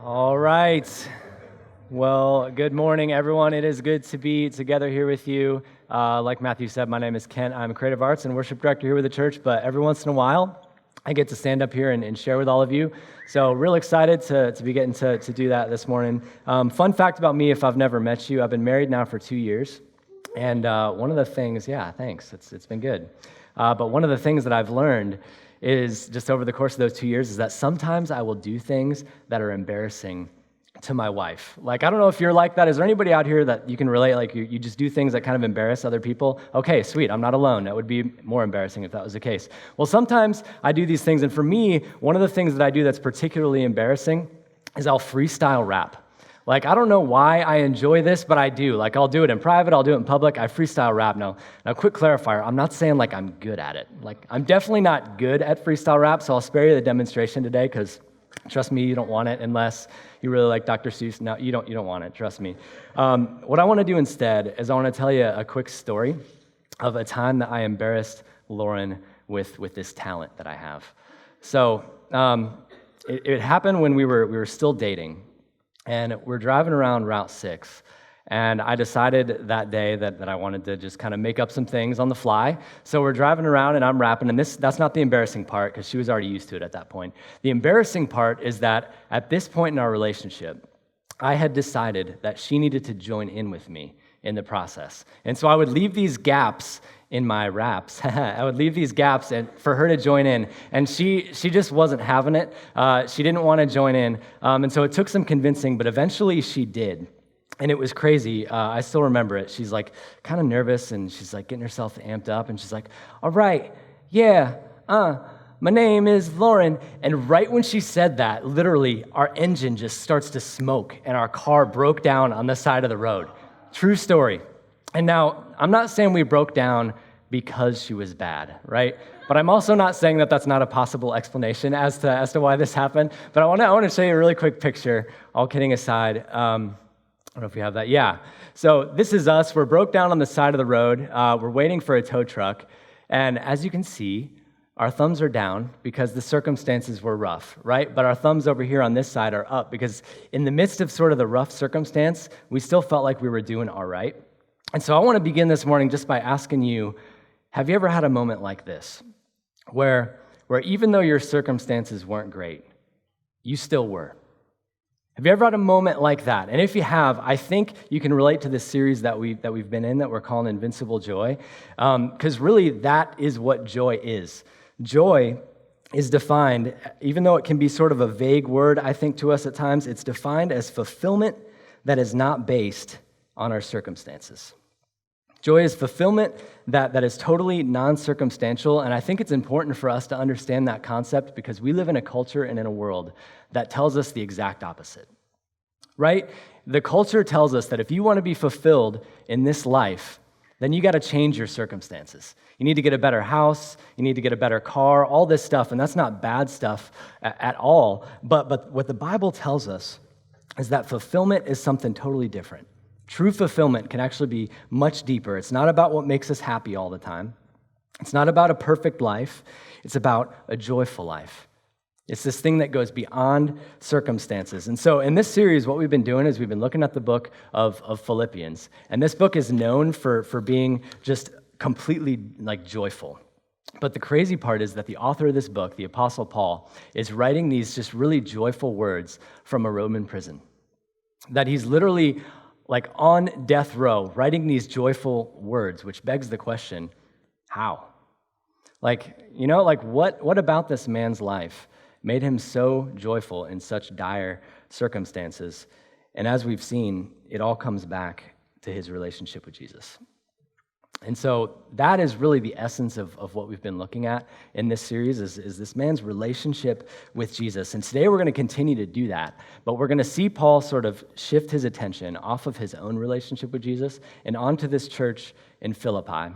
All right. Well, good morning, everyone. It is good to be together here with you. Like Matthew said, my name is Kent. I'm a creative arts and worship director here with the church, but every once in a while, I get to stand up here and share with all of you. So real excited to be getting to do that this morning. Fun fact about me, if I've never met you, I've been married now for 2 years. And one of the things, thanks. It's been good. But one of the things that I've learned is just over the course of those 2 years is that sometimes I will do things that are embarrassing to my wife. Like, I don't know if you're like that. Is there anybody out here that you can relate? Like, you just do things that kind of embarrass other people? Okay, sweet. I'm not alone. That would be more embarrassing if that was the case. Well, sometimes I do these things, and for me, one of the things that I do that's particularly embarrassing is I'll freestyle rap. Like, I don't know why I enjoy this, but I do. Like, I'll do it in private, I'll do it in public, I freestyle rap. Now, quick clarifier, I'm not saying, like, I'm good at it. Like, I'm definitely not good at freestyle rap, so I'll spare you the demonstration today, because trust me, you don't want it unless you really like Dr. Seuss. No, you don't want it, trust me. What I want to do instead is I want to tell you a quick story of a time that I embarrassed Lauren with this talent that I have. So, it happened when we were still dating. And we're driving around Route 6, and I decided that day that I wanted to just kind of make up some things on the fly. So we're driving around, and I'm rapping, and that's not the embarrassing part, because she was already used to it at that point. The embarrassing part is that at this point in our relationship, I had decided that she needed to join in with me in the process. And so I would leave these gaps in my raps. I would leave these gaps for her to join in, and she just wasn't having it. She didn't want to join in, and so it took some convincing, but eventually she did, and it was crazy. I still remember it. She's like kind of nervous, and she's like getting herself amped up, and she's like, all right, yeah, my name is Lauren. And right when she said that, literally, our engine just starts to smoke, and our car broke down on the side of the road. True story. And now, I'm not saying we broke down because she was bad, right? But I'm also not saying that that's not a possible explanation as to why this happened. But I want to show you a really quick picture, all kidding aside. I don't know if you have that. Yeah. So this is us. We're broke down on the side of the road. We're waiting for a tow truck. And as you can see, our thumbs are down because the circumstances were rough, right? But our thumbs over here on this side are up because in the midst of sort of the rough circumstance, we still felt like we were doing all right. And so I want to begin this morning just by asking you, have you ever had a moment like this where even though your circumstances weren't great, you still were? Have you ever had a moment like that? And if you have, I think you can relate to this series that we've been in that we're calling Invincible Joy, because really that is what joy is. Joy is defined, even though it can be sort of a vague word, I think, to us at times, it's defined as fulfillment that is not based on our circumstances. Joy is fulfillment that is totally non-circumstantial, and I think it's important for us to understand that concept because we live in a culture and in a world that tells us the exact opposite, right? The culture tells us that if you want to be fulfilled in this life, then you got to change your circumstances. You need to get a better house, you need to get a better car, all this stuff, and that's not bad stuff at all, but what the Bible tells us is that fulfillment is something totally different. True fulfillment can actually be much deeper. It's not about what makes us happy all the time. It's not about a perfect life. It's about a joyful life. It's this thing that goes beyond circumstances. And so in this series, what we've been doing is we've been looking at the book of Philippians. And this book is known for being just completely like joyful. But the crazy part is that the author of this book, the Apostle Paul, is writing these just really joyful words from a Roman prison. That he's literally like on death row, writing these joyful words, which begs the question, how? Like, what about this man's life made him so joyful in such dire circumstances? And as we've seen, it all comes back to his relationship with Jesus. And so that is really the essence of what we've been looking at in this series is this man's relationship with Jesus. And today we're going to continue to do that, but we're going to see Paul sort of shift his attention off of his own relationship with Jesus and onto this church in Philippi.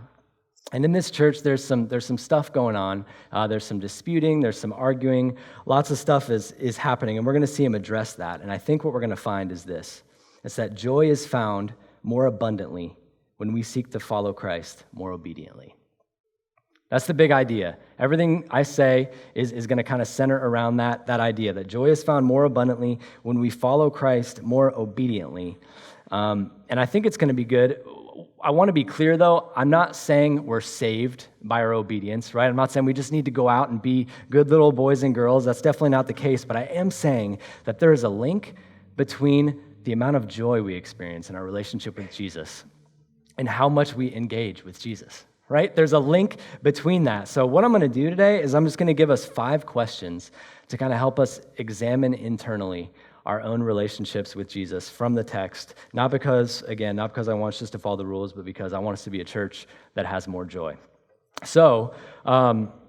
And in this church, there's some stuff going on. There's some disputing, there's some arguing, lots of stuff is happening, and we're going to see him address that. And I think what we're going to find is this. It's that joy is found more abundantly when we seek to follow Christ more obediently. That's the big idea. Everything I say is going to kind of center around that idea, that joy is found more abundantly when we follow Christ more obediently. And I think it's going to be good. I want to be clear, though. I'm not saying we're saved by our obedience, right? I'm not saying we just need to go out and be good little boys and girls. That's definitely not the case. But I am saying that there is a link between the amount of joy we experience in our relationship with Jesus and how much we engage with Jesus, right? There's a link between that. So what I'm going to do today is I'm just going to give us 5 questions to kind of help us examine internally our own relationships with Jesus from the text, not because I want us just to follow the rules, but because I want us to be a church that has more joy. So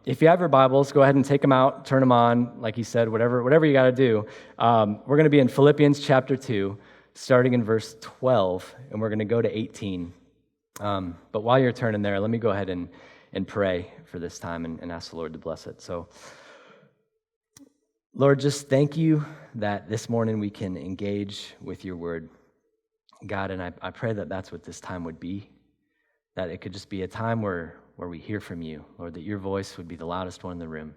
if you have your Bibles, go ahead and take them out, turn them on, like he said, whatever you got to do. We're going to be in Philippians chapter 2, starting in verse 12, and we're going to go to 18. But while you're turning there, let me go ahead and pray for this time and ask the Lord to bless it. So, Lord, just thank you that this morning we can engage with your word, God, and I pray that that's what this time would be, that it could just be a time where we hear from you, Lord, that your voice would be the loudest one in the room.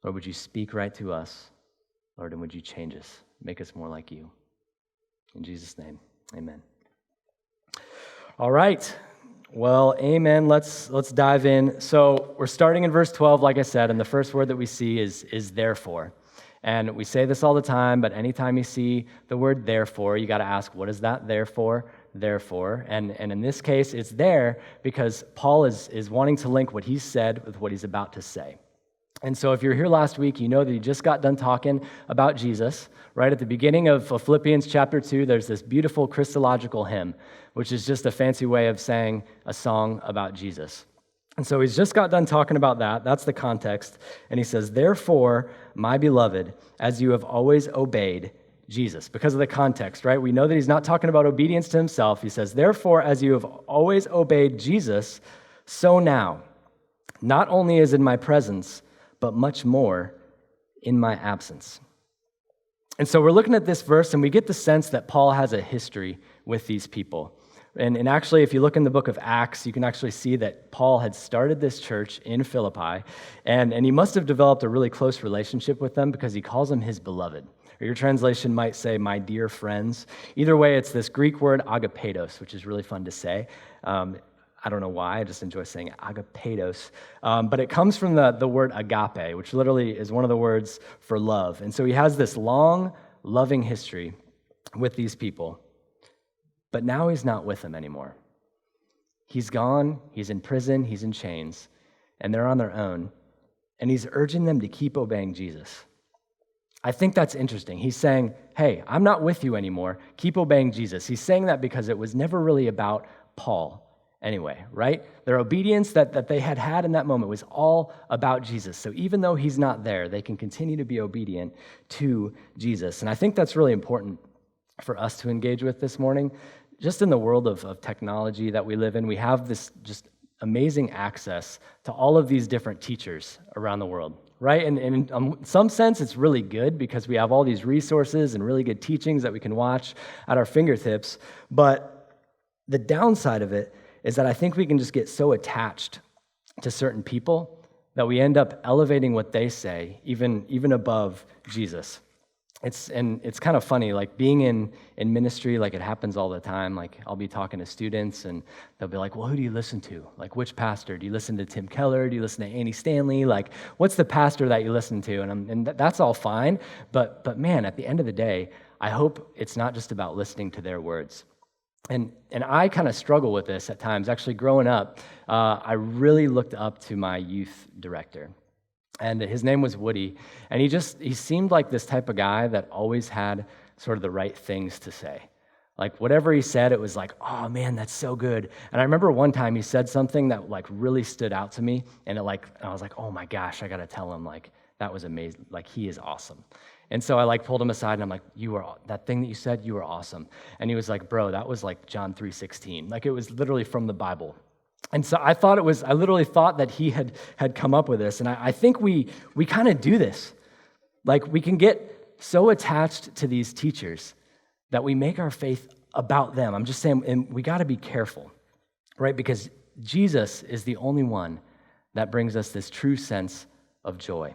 Lord, would you speak right to us, Lord, and would you change us, make us more like you. In Jesus' name, amen. All right. Well, amen. Let's dive in. So we're starting in verse 12, like I said, and the first word that we see is therefore. And we say this all the time, but anytime you see the word therefore, you got to ask, what is that therefore? Therefore. And in this case, it's there because Paul is wanting to link what he said with what he's about to say. And so if you were here last week, you know that he just got done talking about Jesus. Right at the beginning of Philippians chapter 2, there's this beautiful Christological hymn, which is just a fancy way of saying a song about Jesus. And so he's just got done talking about that. That's the context. And he says, therefore, my beloved, as you have always obeyed Jesus. Because of the context, right? We know that he's not talking about obedience to himself. He says, therefore, as you have always obeyed Jesus, so now, not only is in my presence, but much more in my absence. And so we're looking at this verse, and we get the sense that Paul has a history with these people. And actually, if you look in the book of Acts, you can actually see that Paul had started this church in Philippi, and he must have developed a really close relationship with them because he calls them his beloved. Or your translation might say, my dear friends. Either way, it's this Greek word agapetos, which is really fun to say. I don't know why, I just enjoy saying it, agapetos. But it comes from the word agape, which literally is one of the words for love. And so he has this long, loving history with these people. But now he's not with them anymore. He's gone, he's in prison, he's in chains, and they're on their own. And he's urging them to keep obeying Jesus. I think that's interesting. He's saying, hey, I'm not with you anymore. Keep obeying Jesus. He's saying that because it was never really about Paul. Anyway, right? Their obedience that they had in that moment was all about Jesus. So even though he's not there, they can continue to be obedient to Jesus. And I think that's really important for us to engage with this morning. Just in the world of technology that we live in, we have this just amazing access to all of these different teachers around the world, right? And in some sense, it's really good because we have all these resources and really good teachings that we can watch at our fingertips. But the downside of it is that I think we can just get so attached to certain people that we end up elevating what they say even above Jesus. It's kind of funny, like being in ministry, like it happens all the time. Like I'll be talking to students and they'll be like, well, who do you listen to? Like which pastor? Do you listen to Tim Keller? Do you listen to Annie Stanley? Like what's the pastor that you listen to? And that's all fine. But man, at the end of the day, I hope it's not just about listening to their words. And I kind of struggle with this at times. Actually, growing up, I really looked up to my youth director. And his name was Woody. And he seemed like this type of guy that always had sort of the right things to say. Like whatever he said, it was like, oh man, that's so good. And I remember one time he said something that like really stood out to me. And I was like, oh my gosh, I got to tell him, like, that was amazing. Like, he is awesome. And so I pulled him aside and I'm like, that thing that you said, you were awesome. And he was like, bro, that was like John 3:16. Like it was literally from the Bible. And so I literally thought that he had come up with this. And I think we kind of do this. Like we can get so attached to these teachers that we make our faith about them. I'm just saying, and we got to be careful, right? Because Jesus is the only one that brings us this true sense of joy.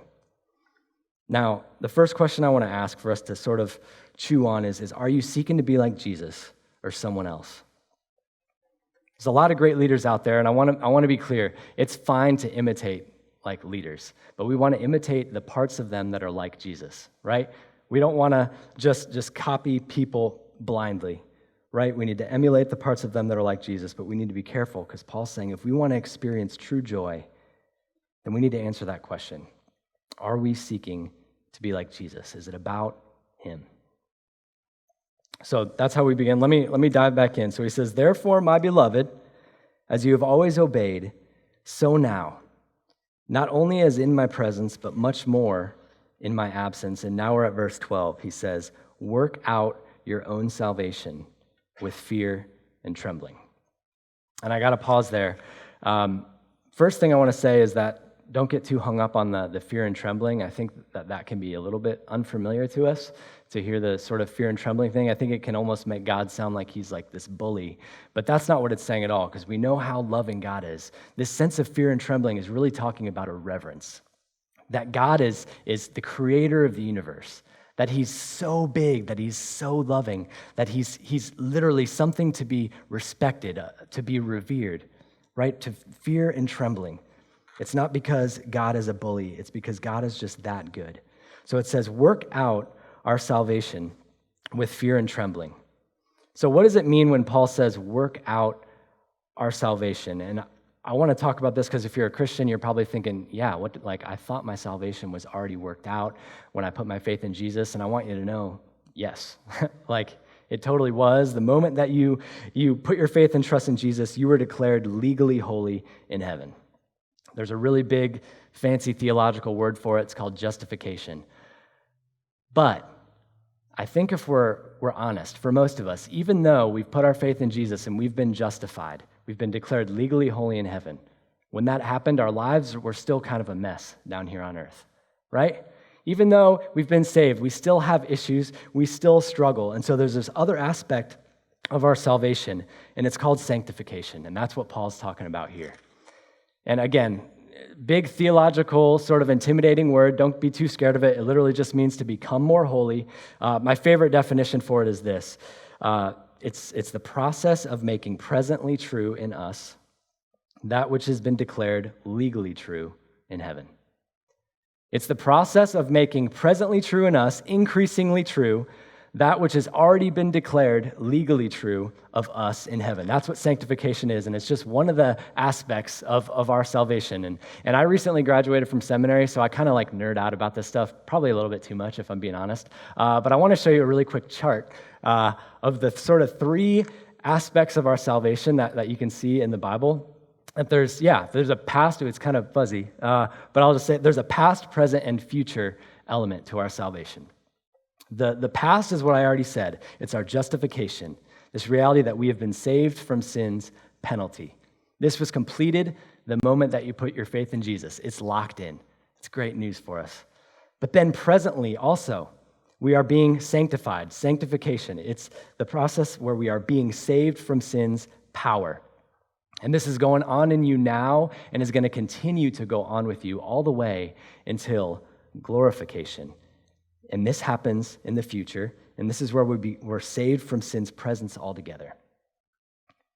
Now, the first question I want to ask for us to sort of chew on is are you seeking to be like Jesus or someone else? There's a lot of great leaders out there, and I want to be clear. It's fine to imitate like leaders, but we want to imitate the parts of them that are like Jesus, right? We don't want to just copy people blindly, right? We need to emulate the parts of them that are like Jesus, but we need to be careful because Paul's saying if we want to experience true joy, then we need to answer that question. Are we seeking to be like Jesus? Is it about him? So that's how we begin. Let me dive back in. So he says, "Therefore, my beloved, as you have always obeyed, so now, not only as in my presence, but much more in my absence." And now we're at verse 12. He says, "Work out your own salvation with fear and trembling." And I got to pause there. First thing I want to say is that don't get too hung up on the fear and trembling. I think that can be a little bit unfamiliar to us, to hear the sort of fear and trembling thing. I think it can almost make God sound like he's like this bully. But that's not what it's saying at all, because we know how loving God is. This sense of fear and trembling is really talking about a reverence. That God is the creator of the universe, that he's so big, that he's so loving, that he's literally something to be respected, to be revered, right? To fear and trembling. It's not because God is a bully, it's because God is just that good. So it says, work out our salvation with fear and trembling. So what does it mean when Paul says, work out our salvation? And I want to talk about this because if you're a Christian, you're probably thinking, yeah, I thought my salvation was already worked out when I put my faith in Jesus, and I want you to know, yes, it totally was. The moment that you put your faith and trust in Jesus, you were declared legally holy in heaven. There's a really big, fancy theological word for it. It's called justification. But I think if we're honest, for most of us, even though we've put our faith in Jesus and we've been justified, we've been declared legally holy in heaven, when that happened, our lives were still kind of a mess down here on earth, right? Even though we've been saved, we still have issues, we still struggle. And so there's this other aspect of our salvation, and it's called sanctification, and that's what Paul's talking about here. And again, big theological, sort of intimidating word. Don't be too scared of it. It literally just means to become more holy. My favorite definition for it is this. It's the process of making presently true in us that which has been declared legally true in heaven. It's the process of making presently true in us, increasingly true, that which has already been declared legally true of us in heaven. That's what sanctification is, and it's just one of the aspects of our salvation. And I recently graduated from seminary, so I kind of nerd out about this stuff, probably a little bit too much if I'm being honest. But I want to show you a really quick chart of the sort of three aspects of our salvation that you can see in the Bible. That there's a past, it's kind of fuzzy, but I'll just say there's a past, present, and future element to our salvation. The past is what I already said. It's our justification, this reality that we have been saved from sin's penalty. This was completed the moment that you put your faith in Jesus. It's locked in. It's great news for us. But then presently also, we are being sanctified, sanctification. It's the process where we are being saved from sin's power. And this is going on in you now and is going to continue to go on with you all the way until glorification. And this happens in the future, and this is where we're saved from sin's presence altogether,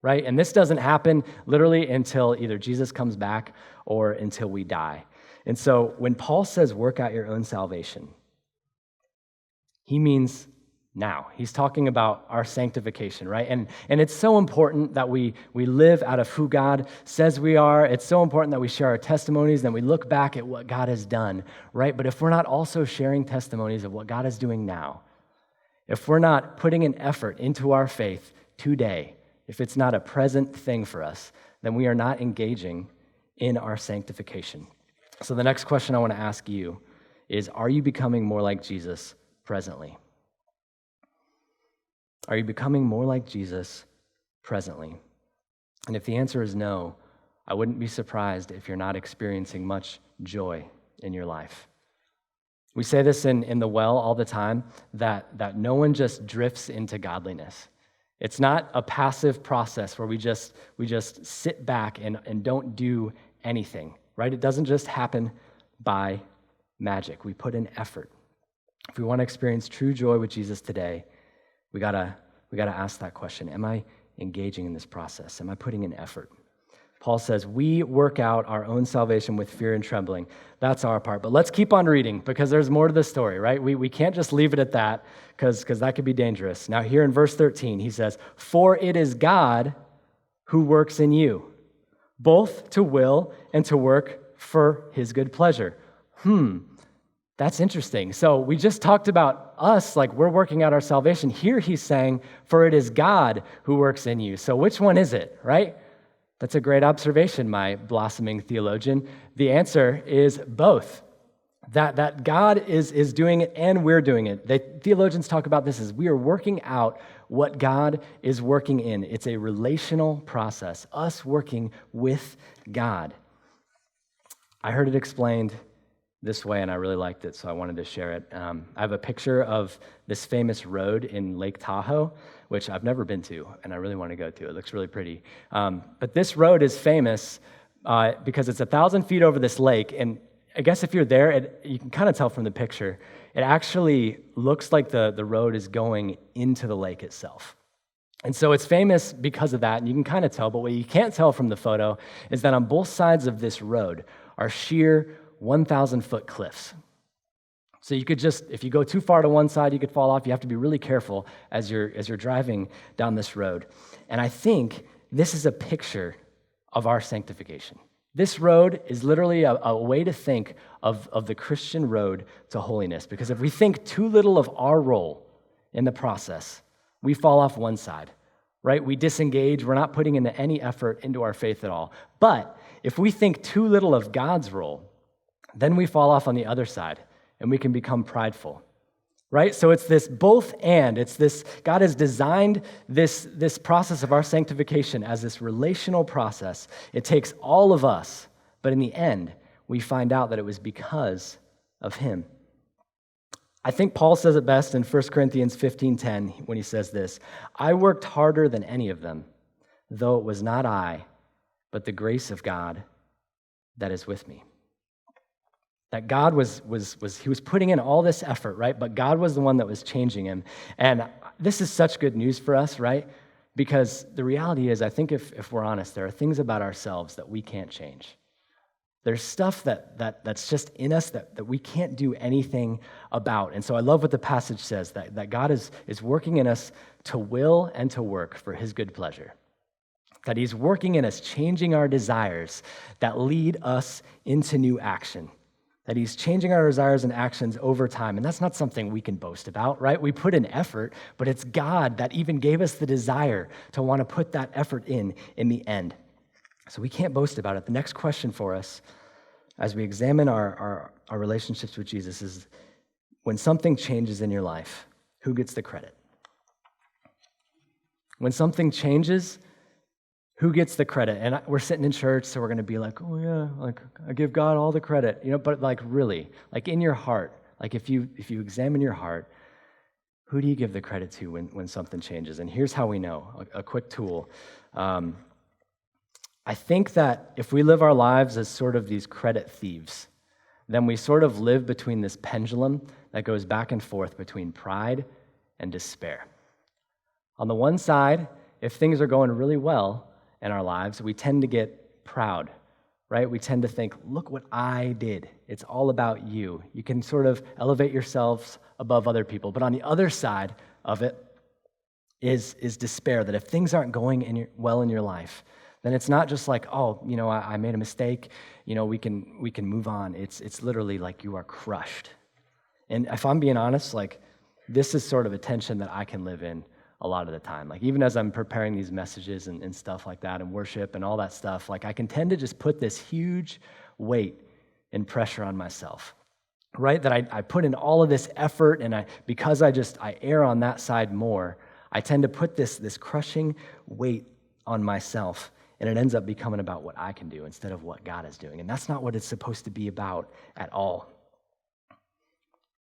right? And this doesn't happen literally until either Jesus comes back or until we die. And so when Paul says work out your own salvation, he means now. He's talking about our sanctification, right? And it's so important that we live out of who God says we are. It's so important that we share our testimonies, then we look back at what God has done, right? But if we're not also sharing testimonies of what God is doing now, if we're not putting an effort into our faith today, if it's not a present thing for us, then we are not engaging in our sanctification. So the next question I want to ask you is, are you becoming more like Jesus presently? Are you becoming more like Jesus presently? And if the answer is no, I wouldn't be surprised if you're not experiencing much joy in your life. We say this in the well all the time, that no one just drifts into godliness. It's not a passive process where we just sit back and don't do anything. right? It doesn't just happen by magic. We put in effort. If we want to experience true joy with Jesus today, we gotta ask that question. Am I engaging in this process? Am I putting in effort? Paul says, we work out our own salvation with fear and trembling. That's our part. But let's keep on reading because there's more to the story, right? We can't just leave it at that because that could be dangerous. Now here in verse 13, he says, for it is God who works in you, both to will and to work for his good pleasure. That's interesting. So we just talked about us, like we're working out our salvation. Here he's saying, for it is God who works in you. So which one is it, right? That's a great observation, my blossoming theologian. The answer is both. That God is doing it and we're doing it. The theologians talk about this as we are working out what God is working in. It's a relational process, us working with God. I heard it explained this way, and I really liked it, so I wanted to share it. I have a picture of this famous road in Lake Tahoe, which I've never been to, and I really want to go to. It looks really pretty. But this road is famous because it's 1,000 feet over this lake, and I guess if you're there, you can kind of tell from the picture, it actually looks like the road is going into the lake itself. And so it's famous because of that, and you can kind of tell, but what you can't tell from the photo is that on both sides of this road are sheer 1,000-foot cliffs. So you could just, if you go too far to one side, you could fall off. You have to be really careful as you're driving down this road. And I think this is a picture of our sanctification. This road is literally a way to think of the Christian road to holiness, because if we think too little of our role in the process, we fall off one side, right? We disengage. We're not putting in any effort into our faith at all. But if we think too little of God's role, then we fall off on the other side, and we can become prideful, right? So it's this both and. It's this, God has designed this process of our sanctification as this relational process. It takes all of us, but in the end, we find out that it was because of him. I think Paul says it best in 1 Corinthians 15:10 when he says this, I worked harder than any of them, though it was not I, but the grace of God that is with me. That God was putting in all this effort, right? But God was the one that was changing him. And this is such good news for us, right? Because the reality is, I think if we're honest, there are things about ourselves that we can't change. There's stuff that's just in us that we can't do anything about. And so I love what the passage says, that God is working in us to will and to work for his good pleasure. That he's working in us, changing our desires that lead us into new action. That he's changing our desires and actions over time. And that's not something we can boast about, right? We put in effort, but it's God that even gave us the desire to want to put that effort in the end. So we can't boast about it. The next question for us as we examine our relationships with Jesus is, when something changes in your life, who gets the credit? When something changes, who gets the credit? And we're sitting in church, so we're going to be like, oh yeah, like I give God all the credit, but like really, like in your heart, like if you examine your heart, who do you give the credit to when something changes? And here's how we know, a quick tool. I think that if we live our lives as sort of these credit thieves, then we sort of live between this pendulum that goes back and forth between pride and despair. On the one side, if things are going really well in our lives, we tend to get proud, right? We tend to think, look what I did. It's all about you. You can sort of elevate yourselves above other people. But on the other side of it is despair, that if things aren't going well in your life, then it's not just like, oh, I made a mistake, we can move on. It's literally like you are crushed. And if I'm being honest, like this is sort of a tension that I can live in a lot of the time. Like even as I'm preparing these messages and stuff like that and worship and all that stuff, like I can tend to just put this huge weight and pressure on myself, right? That I put in all of this effort, and because I err on that side more, I tend to put this crushing weight on myself, and it ends up becoming about what I can do instead of what God is doing. And that's not what it's supposed to be about at all.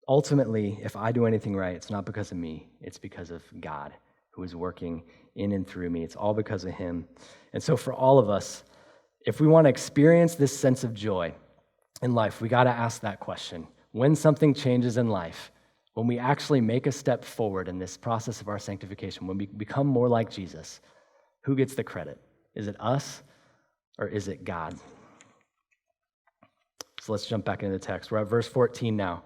Ultimately, if I do anything right, it's not because of me. It's because of God who is working in and through me. It's all because of him. And so for all of us, If we want to experience this sense of joy in life, we got to ask that question. When something changes in life, when we actually make a step forward in this process of our sanctification, when we become more like Jesus, who gets the credit? Is it us or is it God? So let's jump back into the text. We're at verse 14 now.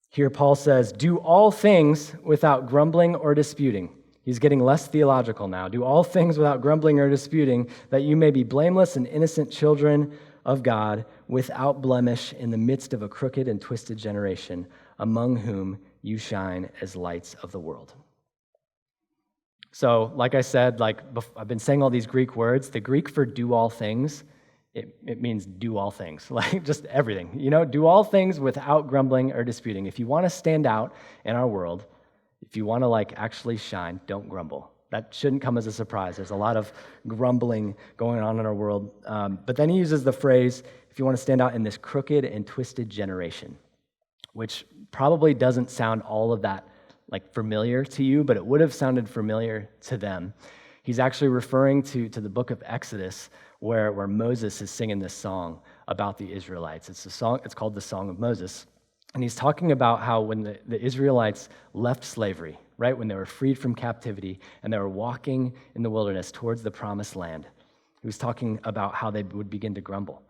Here Paul says, do all things without grumbling or disputing. He's getting less theological now. Do all things without grumbling or disputing, that you may be blameless and innocent children of God, without blemish in the midst of a crooked and twisted generation, among whom you shine as lights of the world. So, like I said, I've been saying all these Greek words. The Greek for do all things, it means do all things, like just everything. Do all things without grumbling or disputing. If you want to stand out in our world, if you want to actually shine, don't grumble. That shouldn't come as a surprise. There's a lot of grumbling going on in our world. But then he uses the phrase, if you want to stand out in this crooked and twisted generation, which probably doesn't sound all of that familiar to you, but it would have sounded familiar to them. He's actually referring to the book of Exodus, where Moses is singing this song about the Israelites. It's called the Song of Moses. And he's talking about how when the Israelites left slavery, right, when they were freed from captivity and they were walking in the wilderness towards the promised land, he was talking about how they would begin to grumble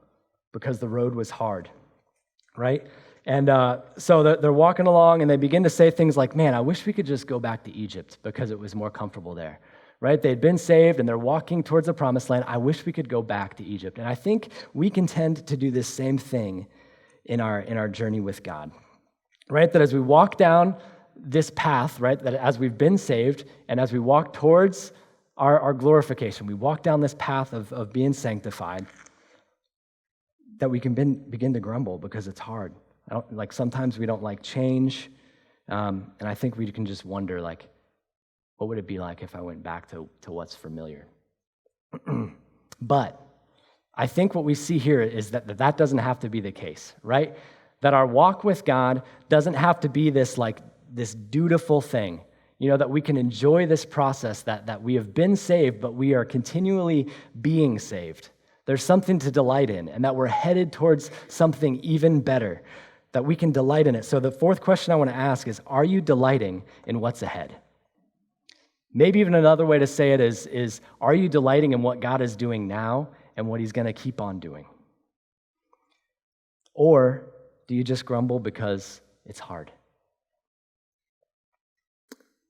because the road was hard, right? And so they're walking along and they begin to say things like, man, I wish we could just go back to Egypt because it was more comfortable there, right? They'd been saved and they're walking towards the promised land. I wish we could go back to Egypt. And I think we can tend to do this same thing in our journey with God, right? That as we walk down this path, right, that as we've been saved and as we walk towards our glorification, we walk down this path of being sanctified, that we can begin to grumble because it's hard. Sometimes we don't like change, and I think we can just wonder, what would it be like if I went back to what's familiar? But I think what we see here is that doesn't have to be the case, right? That our walk with God doesn't have to be this dutiful thing, that we can enjoy this process, that we have been saved, but we are continually being saved. There's something to delight in, and that we're headed towards something even better, that we can delight in it. So the fourth question I want to ask is, are you delighting in what's ahead? Maybe even another way to say it is are you delighting in what God is doing now and what he's going to keep on doing? Or do you just grumble because it's hard?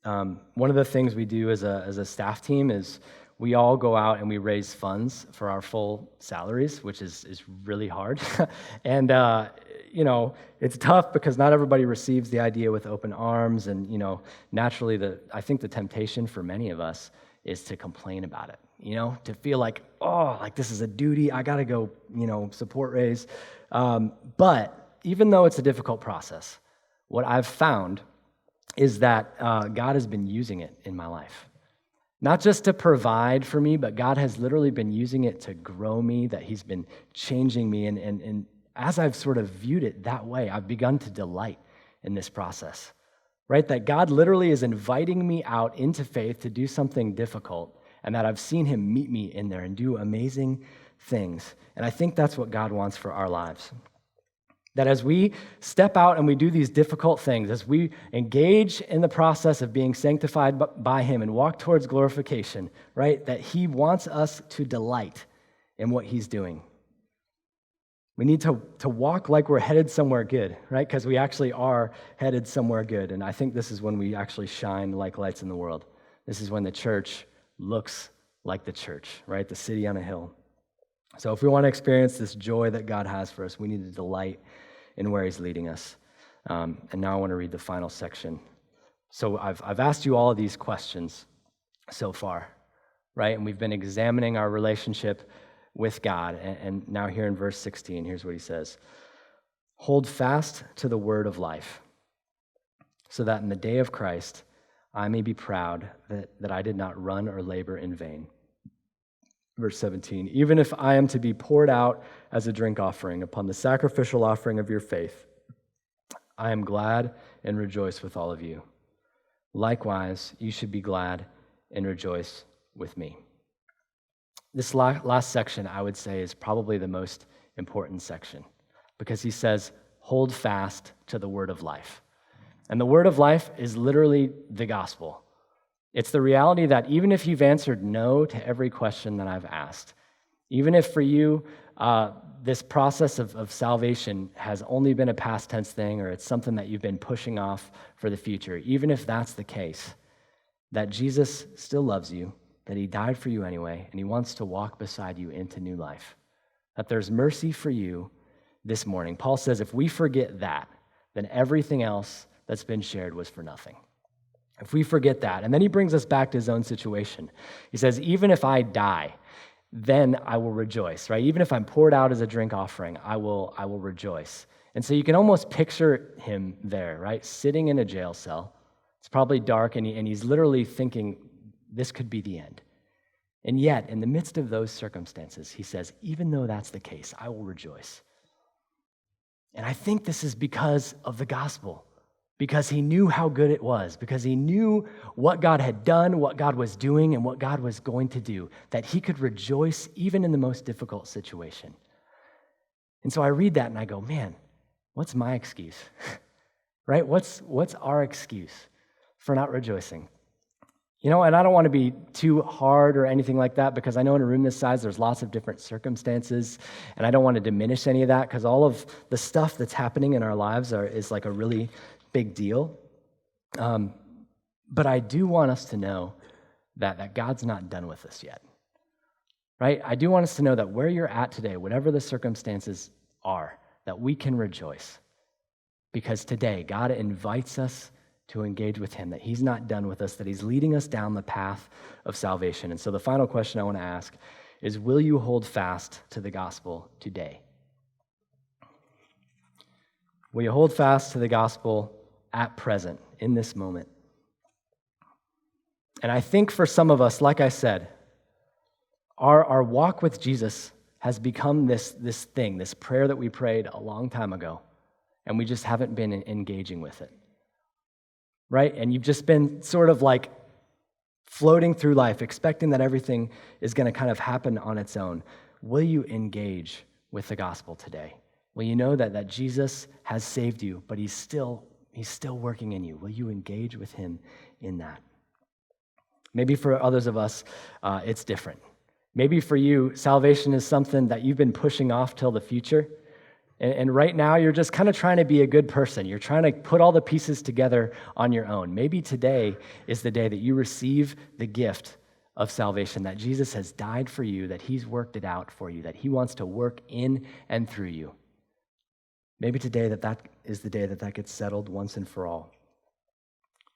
One of the things we do as a staff team is we all go out and we raise funds for our full salaries, which is really hard. And, it's tough because not everybody receives the idea with open arms. And, naturally, I think the temptation for many of us is to complain about it, to feel this is a duty. I got to go, support raise. But even though it's a difficult process, what I've found is that God has been using it in my life. Not just to provide for me, but God has literally been using it to grow me, that he's been changing me. And as I've sort of viewed it that way, I've begun to delight in this process, right? That God literally is inviting me out into faith to do something difficult, and that I've seen him meet me in there and do amazing things. And I think that's what God wants for our lives. That as we step out and we do these difficult things, as we engage in the process of being sanctified by him and walk towards glorification, right, that he wants us to delight in what he's doing. We need to walk like we're headed somewhere good, right, because we actually are headed somewhere good. And I think this is when we actually shine like lights in the world. This is when the church looks like the church, right, the city on a hill. So if we want to experience this joy that God has for us, we need to delight in where he's leading us. And now I want to read the final section. So I've asked you all of these questions so far, right? And we've been examining our relationship with God. And now here in verse 16, here's what he says. Hold fast to the word of life, so that in the day of Christ I may be proud that I did not run or labor in vain. Verse 17, even if I am to be poured out as a drink offering upon the sacrificial offering of your faith, I am glad and rejoice with all of you. Likewise, you should be glad and rejoice with me. This last section, I would say, is probably the most important section because he says, hold fast to the word of life. And the word of life is literally the gospel. It's the reality that even if you've answered no to every question that I've asked, even if for you this process of salvation has only been a past tense thing or it's something that you've been pushing off for the future, even if that's the case, that Jesus still loves you, that he died for you anyway, and he wants to walk beside you into new life, that there's mercy for you this morning. Paul says if we forget that, then everything else that's been shared was for nothing. If we forget that, and then he brings us back to his own situation. He says, even if I die, then I will rejoice, right? Even if I'm poured out as a drink offering, I will rejoice. And so you can almost picture him there, right? Sitting in a jail cell. It's probably dark, and he's literally thinking, this could be the end. And yet, in the midst of those circumstances, he says, even though that's the case, I will rejoice. And I think this is because of the gospel, because he knew how good it was, because he knew what God had done, what God was doing, and what God was going to do, that he could rejoice even in the most difficult situation. And so I read that and I go, man, what's my excuse? Right? What's our excuse for not rejoicing? You know, and I don't want to be too hard or anything like that because I know in a room this size, there's lots of different circumstances, and I don't want to diminish any of that because all of the stuff that's happening in our lives is like a really big deal. But I do want us to know that God's not done with us yet, right? I do want us to know that where you're at today, whatever the circumstances are, that we can rejoice because today God invites us to engage with him, that he's not done with us, that he's leading us down the path of salvation. And so the final question I want to ask is, will you hold fast to the gospel today? Will you hold fast to the gospel at present, in this moment? And I think for some of us, like I said, our walk with Jesus has become this thing, this prayer that we prayed a long time ago, and we just haven't been engaging with it. Right? And you've just been sort of like floating through life, expecting that everything is going to kind of happen on its own. Will you engage with the gospel today? Will you know that Jesus has saved you, but he's still working in you? Will you engage with him in that? Maybe for others of us, it's different. Maybe for you, salvation is something that you've been pushing off till the future. And right now, you're just kind of trying to be a good person. You're trying to put all the pieces together on your own. Maybe today is the day that you receive the gift of salvation, that Jesus has died for you, that he's worked it out for you, that he wants to work in and through you. Maybe today that is the day that gets settled once and for all.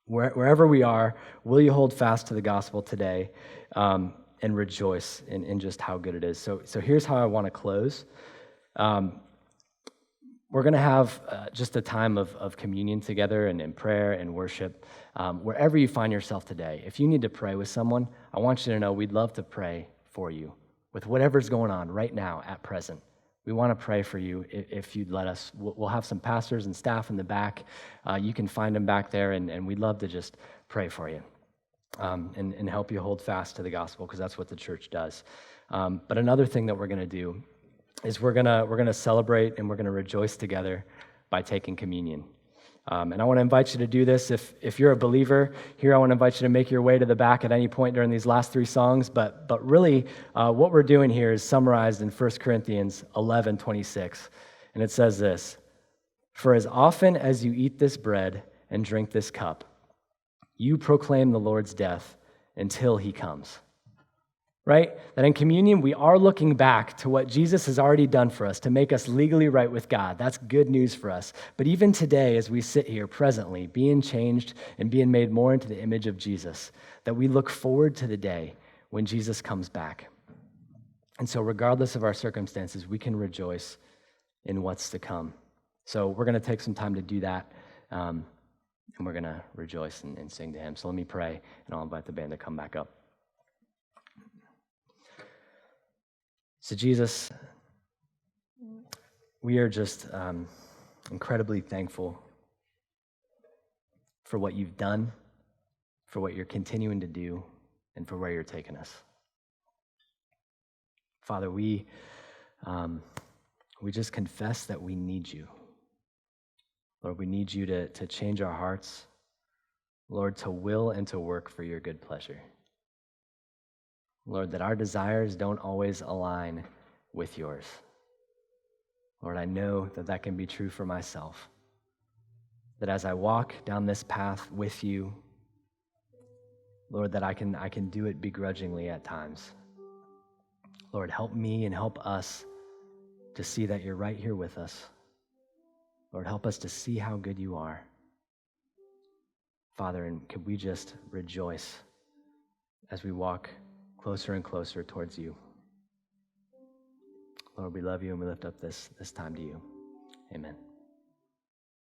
Wherever we are, will you hold fast to the gospel today and rejoice in just how good it is? So here's how I want to close. We're going to have just a time of communion together and in prayer and worship. Wherever you find yourself today, if you need to pray with someone, I want you to know we'd love to pray for you with whatever's going on right now at present. We want to pray for you if you'd let us. We'll have some pastors and staff in the back. You can find them back there, and we'd love to just pray for you and help you hold fast to the gospel because that's what the church does. But another thing that we're going to do is we're gonna celebrate and we're gonna rejoice together by taking communion. And I want to invite you to do this. If you're a believer here, I want to invite you to make your way to the back at any point during these last three songs. But really, what we're doing here is summarized in 1 Corinthians 11:26, and it says this: "For as often as you eat this bread and drink this cup, you proclaim the Lord's death until he comes." Right? That in communion, we are looking back to what Jesus has already done for us to make us legally right with God. That's good news for us. But even today, as we sit here presently, being changed and being made more into the image of Jesus, that we look forward to the day when Jesus comes back. And so regardless of our circumstances, we can rejoice in what's to come. So we're going to take some time to do that, and we're going to rejoice and sing to him. So let me pray, and I'll invite the band to come back up. So Jesus, we are just incredibly thankful for what you've done, for what you're continuing to do, and for where you're taking us. Father, we just confess that we need you. Lord, we need you to change our hearts, Lord, to will and to work for your good pleasure. Lord, that our desires don't always align with yours. Lord, I know that that can be true for myself, that as I walk down this path with you, Lord, that I can do it begrudgingly at times. Lord, help me and help us to see that you're right here with us. Lord, help us to see how good you are. Father, and could we just rejoice as we walk closer and closer towards you. Lord, we love you and we lift up this time to you. Amen.